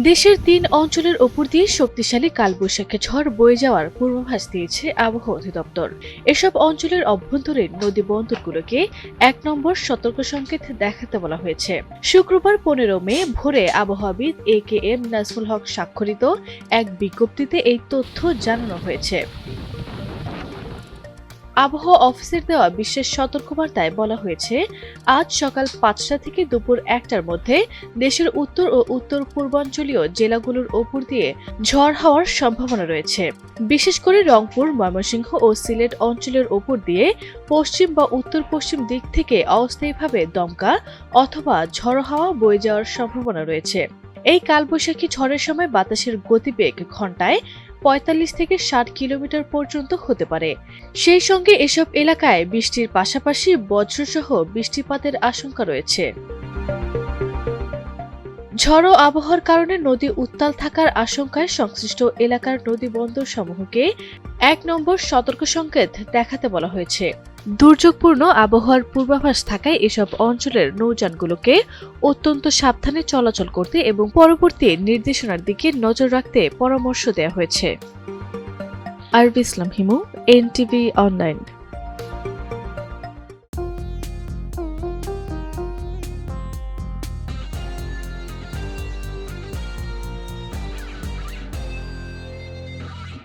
দেশের ৩ অঞ্চলের ওপর দিয়ে শক্তিশালী কালবৈশাখী ঝড় বয়ে যাওয়ার পূর্বাভাস দিয়েছে আবহাওয়া অধিদপ্তর। এসব অঞ্চলের অভ্যন্তরীণ নদী বন্দরগুলোকে ১ নম্বর সতর্ক সংকেত দেখাতে বলা হয়েছে। শুক্রবার ১৫ মে ভোরে আবহাওয়াবিদ AKM নাজমুল হক স্বাক্ষরিত এক বিজ্ঞপ্তিতে এই তথ্য জানানো হয়েছে। আবহাওয়া অফিসের দেওয়া বিশেষ সতর্কবার্তায় বলা হয়েছে, আজ সকাল ৫টা থেকে দুপুর ১টার মধ্যে দেশের উত্তর ও উত্তর পূর্বাঞ্চলীয় জেলাগুলোর ওপর দিয়ে ঝড় হওয়ার সম্ভাবনা রয়েছে। বিশেষ করে রংপুর, ময়মনসিংহ ও সিলেট অঞ্চলের ওপর দিয়ে পশ্চিম বা উত্তর পশ্চিম দিক থেকে অস্থায়ীভাবে দমকা অথবা ঝড়ো হাওয়া বয়ে যাওয়ার সম্ভাবনা রয়েছে। এই কালবৈশাখী ঝড়ের সময় বাতাসের গতিবেগ ঘন্টায় ৪৫ থেকে ৬০ কিলোমিটার পর্যন্ত হতে পারে। সেই সঙ্গে এসব এলাকায় বৃষ্টির পাশাপাশি বজ্রসহ বৃষ্টিপাতের আশঙ্কা রয়েছে। ঝড়ো আবহাওয়ার কারণে নদী উত্তাল থাকার আশঙ্কায় সংশ্লিষ্ট এলাকার নদী বন্দর সমূহকে ১ নম্বর সতর্ক সংকেত দেখাতে বলা হয়েছে। দুর্যোগপূর্ণ আবহাওয়ার পূর্বাভাস থাকায় এসব অঞ্চলের নৌযানগুলোকে অত্যন্ত সাবধানে চলাচল করতে এবং পরবর্তী নির্দেশনার দিকে নজর রাখতে পরামর্শ দেওয়া হয়েছে। আরবি ইসলাম হিমু, NTV অনলাইন।